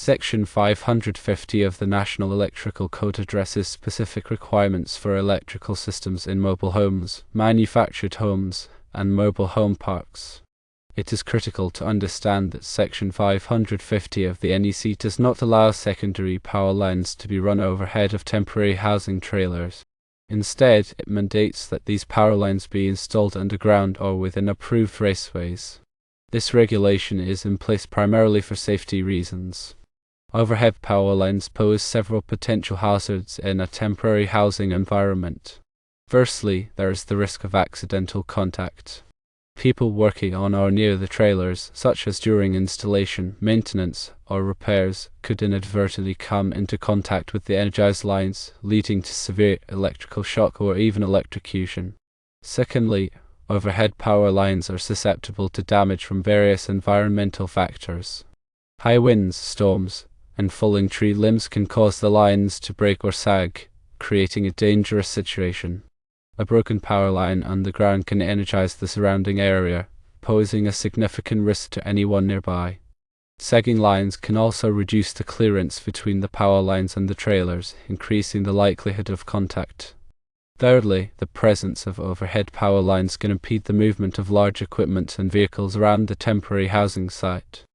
Section 550 of the National Electrical Code addresses specific requirements for electrical systems in mobile homes, manufactured homes, and mobile home parks. It is critical to understand that Section 550 of the NEC does not allow secondary power lines to be run overhead of temporary housing trailers. Instead, it mandates that these power lines be installed underground or within approved raceways. This regulation is in place primarily for safety reasons. Overhead power lines pose several potential hazards in a temporary housing environment. Firstly, there is the risk of accidental contact. People working on or near the trailers, such as during installation, maintenance, or repairs, could inadvertently come into contact with the energized lines, leading to severe electrical shock or even electrocution. Secondly, overhead power lines are susceptible to damage from various environmental factors. High winds, storms, and falling tree limbs can cause the lines to break or sag, creating a dangerous situation. A broken power line underground can energize the surrounding area, posing a significant risk to anyone nearby. Sagging lines can also reduce the clearance between the power lines and the trailers, increasing the likelihood of contact. Thirdly, the presence of overhead power lines can impede the movement of large equipment and vehicles around the temporary housing site.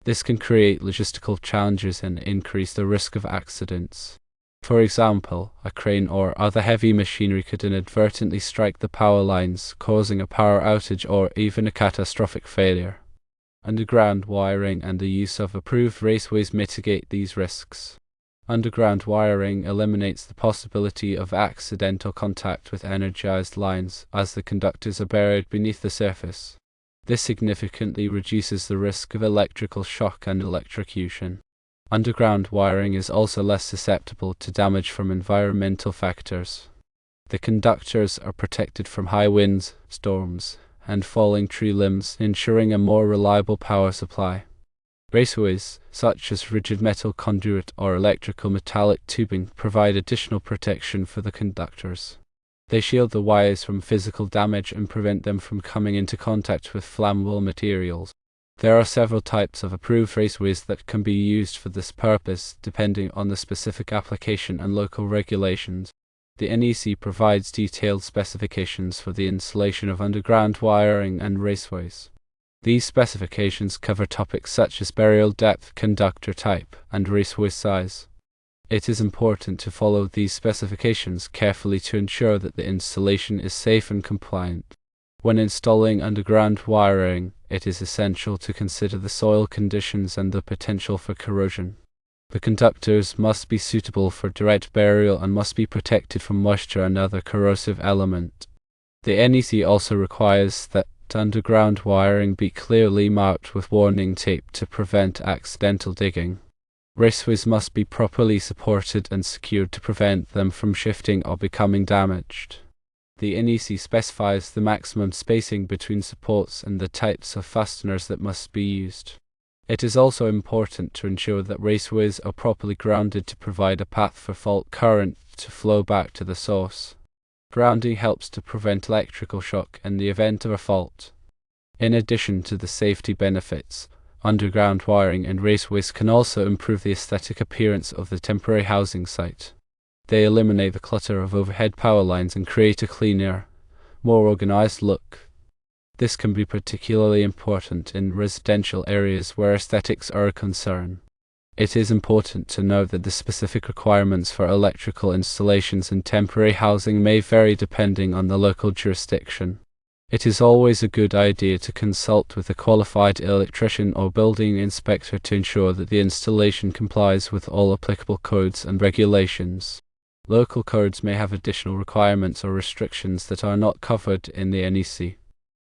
This can create logistical challenges and increase the risk of accidents. For example, a crane or other heavy machinery could inadvertently strike the power lines, causing a power outage or even a catastrophic failure. Underground wiring and the use of approved raceways mitigate these risks. Underground wiring eliminates the possibility of accidental contact with energized lines, as the conductors are buried beneath the surface. This significantly reduces the risk of electrical shock and electrocution. Underground wiring is also less susceptible to damage from environmental factors. The conductors are protected from high winds, storms, and falling tree limbs, ensuring a more reliable power supply. Raceways, such as rigid metal conduit or electrical metallic tubing, provide additional protection for the conductors. They shield the wires from physical damage and prevent them from coming into contact with flammable materials. There are several types of approved raceways that can be used for this purpose, depending on the specific application and local regulations. The NEC provides detailed specifications for the installation of underground wiring and raceways. These specifications cover topics such as burial depth, conductor type, and raceway size. It is important to follow these specifications carefully to ensure that the installation is safe and compliant. When installing underground wiring, it is essential to consider the soil conditions and the potential for corrosion. The conductors must be suitable for direct burial and must be protected from moisture and other corrosive elements. The NEC also requires that underground wiring be clearly marked with warning tape to prevent accidental digging. Raceways must be properly supported and secured to prevent them from shifting or becoming damaged. The NEC specifies the maximum spacing between supports and the types of fasteners that must be used. It is also important to ensure that raceways are properly grounded to provide a path for fault current to flow back to the source. Grounding helps to prevent electrical shock in the event of a fault. In addition to the safety benefits, underground wiring and raceways can also improve the aesthetic appearance of the temporary housing site. They eliminate the clutter of overhead power lines and create a cleaner, more organized look. This can be particularly important in residential areas where aesthetics are a concern. It is important to note that the specific requirements for electrical installations in temporary housing may vary depending on the local jurisdiction. It is always a good idea to consult with a qualified electrician or building inspector to ensure that the installation complies with all applicable codes and regulations. Local codes may have additional requirements or restrictions that are not covered in the NEC.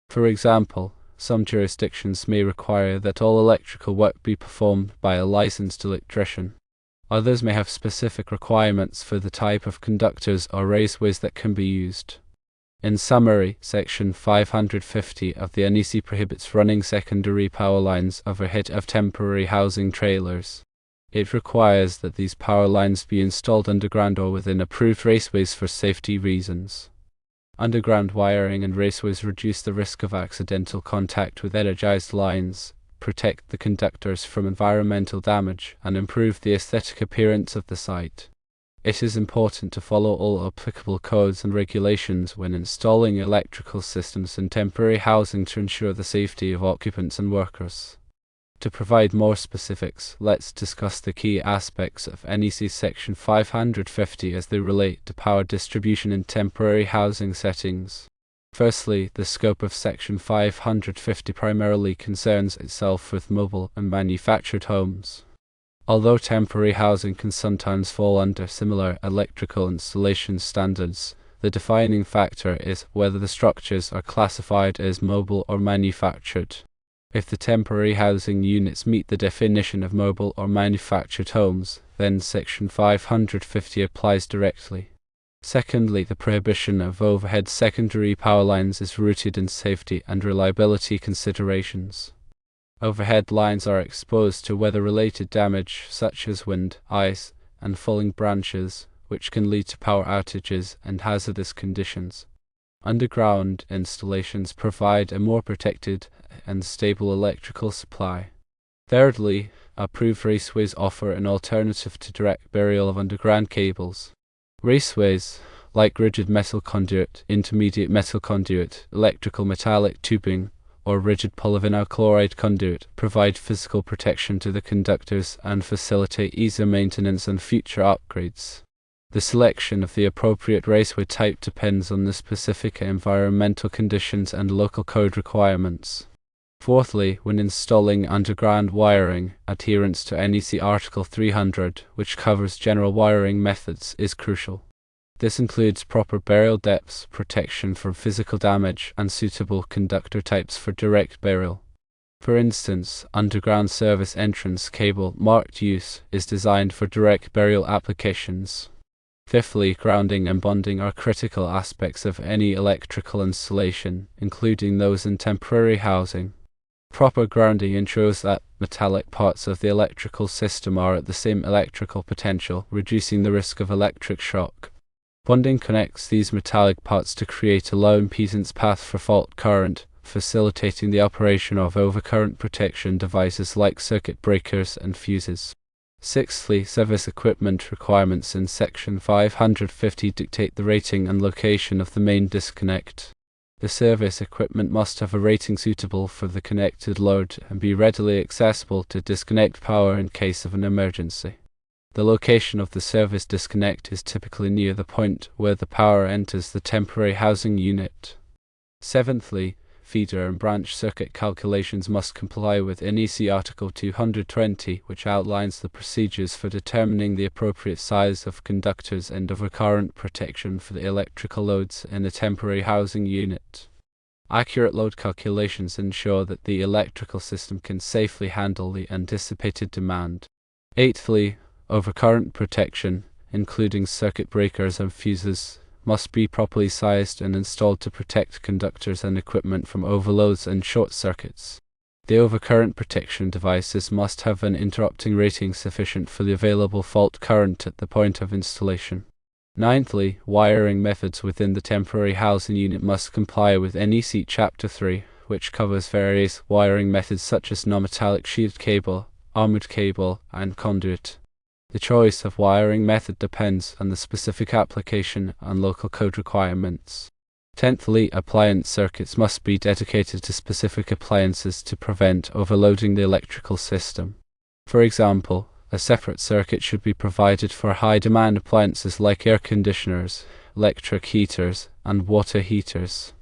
For example, some jurisdictions may require that all electrical work be performed by a licensed electrician. Others may have specific requirements for the type of conductors or raceways that can be used. In summary, Section 550 of the NEC prohibits running secondary power lines overhead of temporary housing trailers. It requires that these power lines be installed underground or within approved raceways for safety reasons. Underground wiring and raceways reduce the risk of accidental contact with energized lines, protect the conductors from environmental damage, and improve the aesthetic appearance of the site. It is important to follow all applicable codes and regulations when installing electrical systems in temporary housing to ensure the safety of occupants and workers. To provide more specifics, let's discuss the key aspects of NEC Section 550 as they relate to power distribution in temporary housing settings. Firstly, the scope of Section 550 primarily concerns itself with mobile and manufactured homes. Although temporary housing can sometimes fall under similar electrical installation standards, the defining factor is whether the structures are classified as mobile or manufactured. If the temporary housing units meet the definition of mobile or manufactured homes, then Section 550 applies directly. Secondly, the prohibition of overhead secondary power lines is rooted in safety and reliability considerations. Overhead lines are exposed to weather-related damage such as wind, ice, and falling branches, which can lead to power outages and hazardous conditions. Underground installations provide a more protected and stable electrical supply. Thirdly, approved raceways offer an alternative to direct burial of underground cables. Raceways, like rigid metal conduit, intermediate metal conduit, electrical metallic tubing, or rigid polyvinyl chloride conduit, provide physical protection to the conductors and facilitate easier maintenance and future upgrades. The selection of the appropriate raceway type depends on the specific environmental conditions and local code requirements. Fourthly, when installing underground wiring, adherence to NEC Article 300, which covers general wiring methods, is crucial. This includes proper burial depths, protection from physical damage, and suitable conductor types for direct burial. For instance, underground service entrance cable marked use is designed for direct burial applications. Fifthly, grounding and bonding are critical aspects of any electrical installation, including those in temporary housing. Proper grounding ensures that metallic parts of the electrical system are at the same electrical potential, reducing the risk of electric shock. Bonding connects these metallic parts to create a low impedance path for fault current, facilitating the operation of overcurrent protection devices like circuit breakers and fuses. Sixthly, service equipment requirements in Section 550 dictate the rating and location of the main disconnect. The service equipment must have a rating suitable for the connected load and be readily accessible to disconnect power in case of an emergency. The location of the service disconnect is typically near the point where the power enters the temporary housing unit. Seventhly, feeder and branch circuit calculations must comply with NEC Article 220, which outlines the procedures for determining the appropriate size of conductors and overcurrent protection for the electrical loads in a temporary housing unit. Accurate load calculations ensure that the electrical system can safely handle the anticipated demand. Eighthly, overcurrent protection, including circuit breakers and fuses, must be properly sized and installed to protect conductors and equipment from overloads and short circuits. The overcurrent protection devices must have an interrupting rating sufficient for the available fault current at the point of installation. Ninthly, wiring methods within the temporary housing unit must comply with NEC Chapter 3, which covers various wiring methods such as non-metallic sheathed cable, armored cable, and conduit. The choice of wiring method depends on the specific application and local code requirements. Tenthly, appliance circuits must be dedicated to specific appliances to prevent overloading the electrical system. For example, a separate circuit should be provided for high-demand appliances like air conditioners, electric heaters, and water heaters.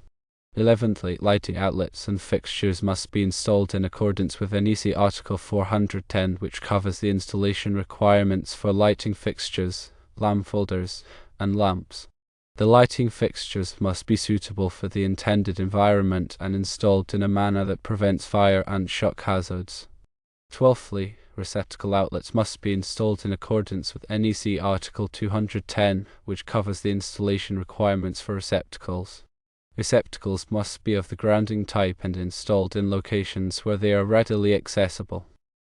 11thly, lighting outlets and fixtures must be installed in accordance with NEC Article 410, which covers the installation requirements for lighting fixtures, lamp holders, and lamps. The lighting fixtures must be suitable for the intended environment and installed in a manner that prevents fire and shock hazards. 12thly, receptacle outlets must be installed in accordance with NEC Article 210, which covers the installation requirements for receptacles. Receptacles must be of the grounding type and installed in locations where they are readily accessible.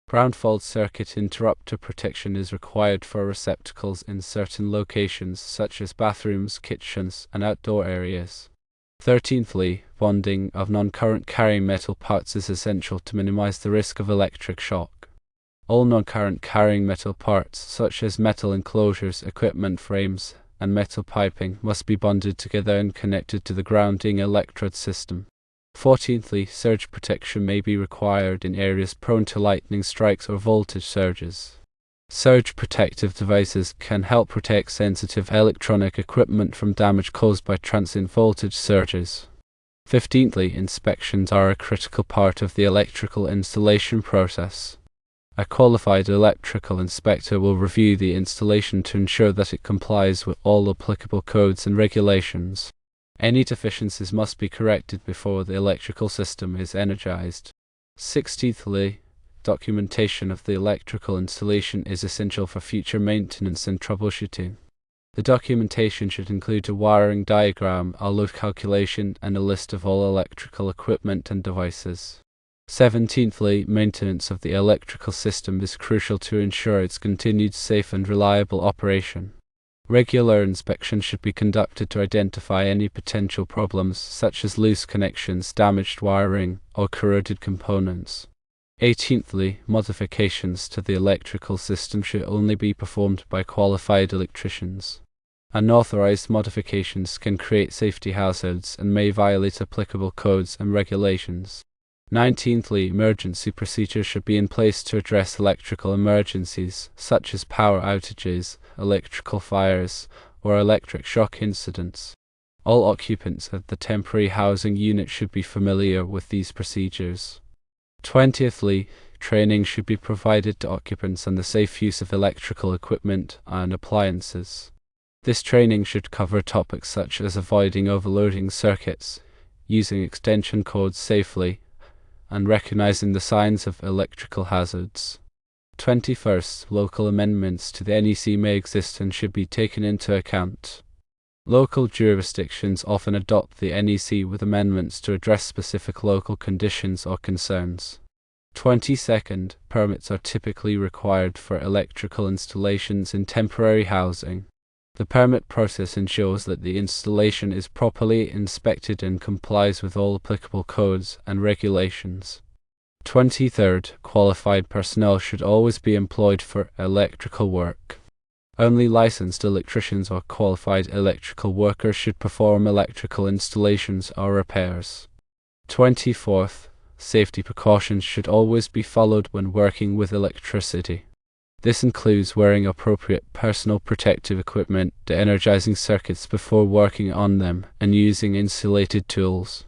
Ground fault circuit interrupter protection is required for receptacles in certain locations such as bathrooms, kitchens, and outdoor areas. 13thly, bonding of non-current carrying metal parts is essential to minimize the risk of electric shock. All non-current carrying metal parts, such as metal enclosures, equipment frames, and metal piping, must be bonded together and connected to the grounding electrode system. 14thly, surge protection may be required in areas prone to lightning strikes or voltage surges. Surge protective devices can help protect sensitive electronic equipment from damage caused by transient voltage surges. 15thly, inspections are a critical part of the electrical installation process. A qualified electrical inspector will review the installation to ensure that it complies with all applicable codes and regulations. Any deficiencies must be corrected before the electrical system is energized. 16thly, documentation of the electrical installation is essential for future maintenance and troubleshooting. The documentation should include a wiring diagram, a load calculation, and a list of all electrical equipment and devices. 17thly, maintenance of the electrical system is crucial to ensure its continued safe and reliable operation. Regular inspection should be conducted to identify any potential problems, such as loose connections, damaged wiring, or corroded components. 18thly, modifications to the electrical system should only be performed by qualified electricians. Unauthorized modifications can create safety hazards and may violate applicable codes and regulations. 19thly, emergency procedures should be in place to address electrical emergencies, such as power outages, electrical fires, or electric shock incidents. All occupants of the temporary housing unit should be familiar with these procedures. 20thly, training should be provided to occupants on the safe use of electrical equipment and appliances. This training should cover topics such as avoiding overloading circuits, using extension codes safely, and recognizing the signs of electrical hazards. 21st, local amendments to the NEC may exist and should be taken into account. Local jurisdictions often adopt the NEC with amendments to address specific local conditions or concerns. 22nd, permits are typically required for electrical installations in temporary housing. The permit process ensures that the installation is properly inspected and complies with all applicable codes and regulations. 23rd, qualified personnel should always be employed for electrical work. Only licensed electricians or qualified electrical workers should perform electrical installations or repairs. 24th, safety precautions should always be followed when working with electricity. This includes wearing appropriate personal protective equipment, de-energizing circuits before working on them, and using insulated tools.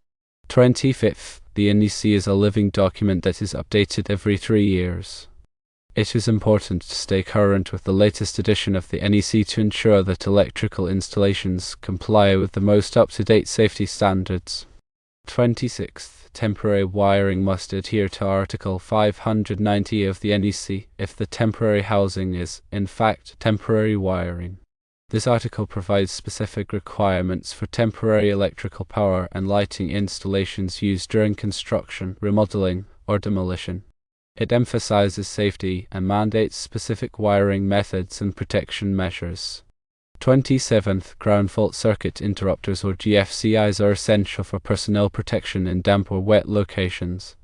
25th, the NEC is a living document that is updated every 3 years. It is important to stay current with the latest edition of the NEC to ensure that electrical installations comply with the most up-to-date safety standards. 26th, temporary wiring must adhere to Article 590 of the NEC if the temporary housing is, in fact, temporary wiring. This article provides specific requirements for temporary electrical power and lighting installations used during construction, remodeling, or demolition. It emphasizes safety and mandates specific wiring methods and protection measures. 27th, ground fault circuit interrupters or GFCIs are essential for personnel protection in damp or wet locations.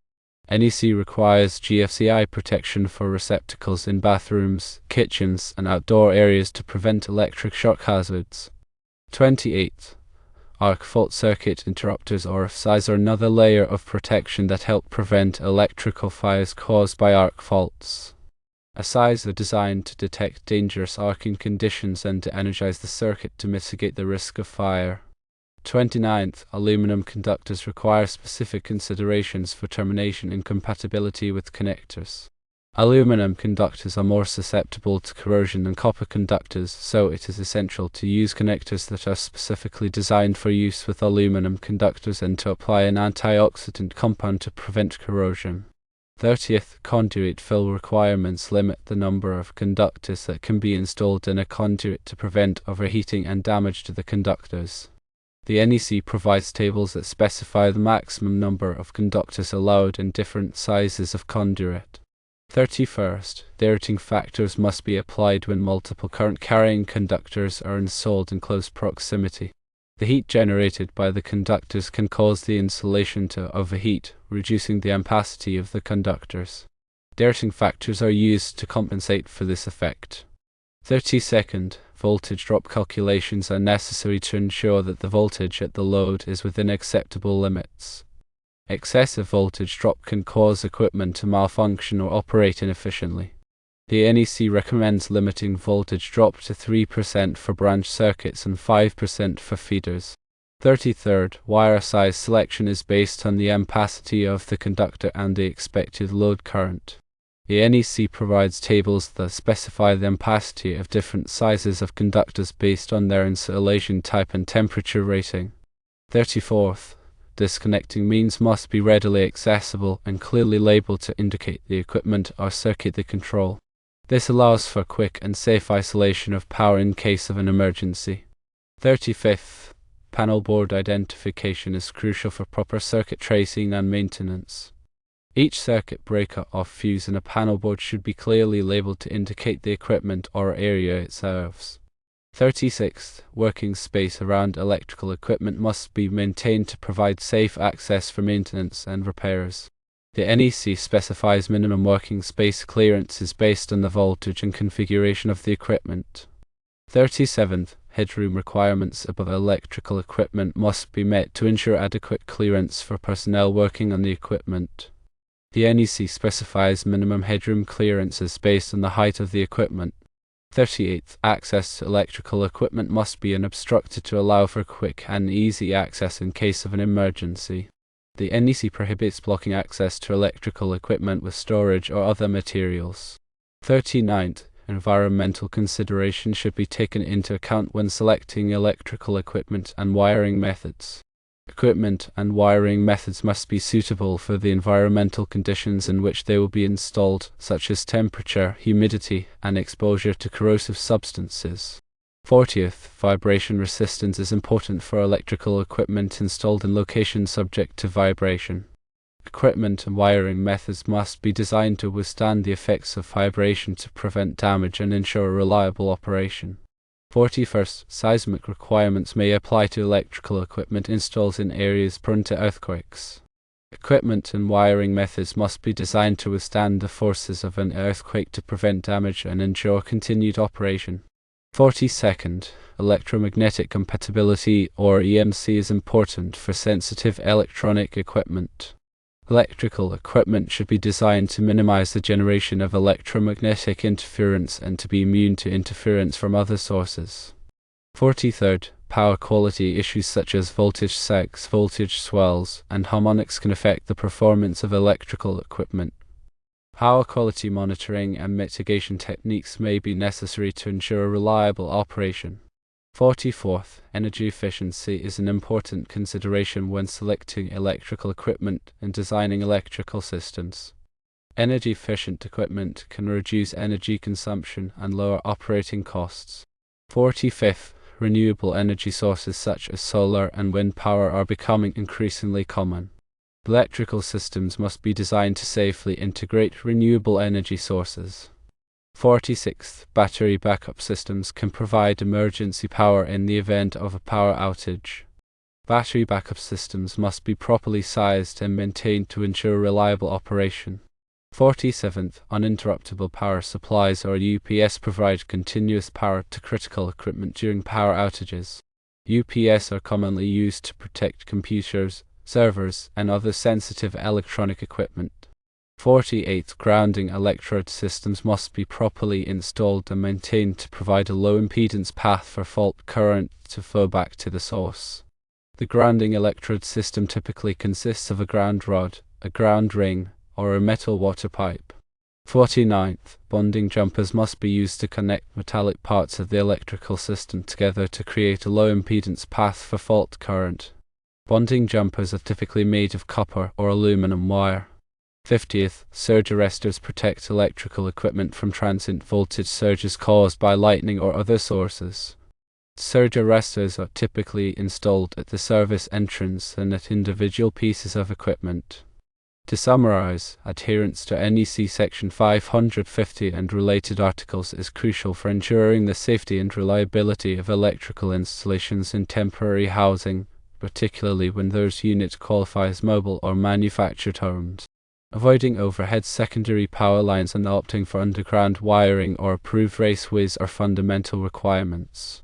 NEC requires GFCI protection for receptacles in bathrooms, kitchens, and outdoor areas to prevent electric shock hazards. 28th, arc fault circuit interrupters or RFCIs are another layer of protection that help prevent electrical fires caused by arc faults. RFCIs are designed to detect dangerous arcing conditions and to energize the circuit to mitigate the risk of fire. 29th, aluminum conductors require specific considerations for termination and compatibility with connectors. Aluminum conductors are more susceptible to corrosion than copper conductors, so it is essential to use connectors that are specifically designed for use with aluminum conductors and to apply an antioxidant compound to prevent corrosion. 30th, conduit fill requirements limit the number of conductors that can be installed in a conduit to prevent overheating and damage to the conductors. The NEC provides tables that specify the maximum number of conductors allowed in different sizes of conduit. 31st, derating factors must be applied when multiple current-carrying conductors are installed in close proximity. The heat generated by the conductors can cause the insulation to overheat, reducing the ampacity of the conductors. Dating factors are used to compensate for this effect. 30-second voltage drop calculations are necessary to ensure that the voltage at the load is within acceptable limits. Excessive voltage drop can cause equipment to malfunction or operate inefficiently. The NEC recommends limiting voltage drop to 3% for branch circuits and 5% for feeders. 33rd, wire size selection is based on the ampacity of the conductor and the expected load current. The NEC provides tables that specify the ampacity of different sizes of conductors based on their insulation type and temperature rating. 34th, disconnecting means must be readily accessible and clearly labeled to indicate the equipment or circuit they control. This allows for quick and safe isolation of power in case of an emergency. 35th, panel board identification is crucial for proper circuit tracing and maintenance. Each circuit breaker or fuse in a panel board should be clearly labeled to indicate the equipment or area it serves. 36th, working space around electrical equipment must be maintained to provide safe access for maintenance and repairs. The NEC specifies minimum working space clearances based on the voltage and configuration of the equipment. 37th, headroom requirements above electrical equipment must be met to ensure adequate clearance for personnel working on the equipment. The NEC specifies minimum headroom clearances based on the height of the equipment. 38th, access to electrical equipment must be unobstructed to allow for quick and easy access in case of an emergency. The NEC prohibits blocking access to electrical equipment with storage or other materials. 39th, environmental consideration should be taken into account when selecting electrical equipment and wiring methods. Equipment and wiring methods must be suitable for the environmental conditions in which they will be installed, such as temperature, humidity, and exposure to corrosive substances. 40th, vibration resistance is important for electrical equipment installed in locations subject to vibration. Equipment and wiring methods must be designed to withstand the effects of vibration to prevent damage and ensure reliable operation. 41st, seismic requirements may apply to electrical equipment installed in areas prone to earthquakes. Equipment and wiring methods must be designed to withstand the forces of an earthquake to prevent damage and ensure continued operation. 42nd, electromagnetic compatibility or EMC is important for sensitive electronic equipment. Electrical equipment should be designed to minimize the generation of electromagnetic interference and to be immune to interference from other sources. 43rd, power quality issues such as voltage sags, voltage swells, and harmonics can affect the performance of electrical equipment. Power quality monitoring and mitigation techniques may be necessary to ensure reliable operation. 44th, energy efficiency is an important consideration when selecting electrical equipment and designing electrical systems. Energy-efficient equipment can reduce energy consumption and lower operating costs. 45th, renewable energy sources such as solar and wind power are becoming increasingly common. Electrical systems must be designed to safely integrate renewable energy sources. 46th, battery backup systems can provide emergency power in the event of a power outage. Battery backup systems must be properly sized and maintained to ensure reliable operation. 47th, uninterruptible power supplies or UPS provide continuous power to critical equipment during power outages. UPS are commonly used to protect computers, servers, and other sensitive electronic equipment. 48th, grounding electrode systems must be properly installed and maintained to provide a low impedance path for fault current to flow back to the source. The grounding electrode system typically consists of a ground rod, a ground ring, or a metal water pipe. 49th, bonding jumpers must be used to connect metallic parts of the electrical system together to create a low impedance path for fault current. Bonding jumpers are typically made of copper or aluminum wire. 50th, surge arresters protect electrical equipment from transient voltage surges caused by lightning or other sources. Surge arresters are typically installed at the service entrance and at individual pieces of equipment. To summarize, adherence to NEC Section 550 and related articles is crucial for ensuring the safety and reliability of electrical installations in temporary housing, particularly when those units qualify as mobile or manufactured homes. Avoiding overhead secondary power lines and opting for underground wiring or approved raceways are fundamental requirements.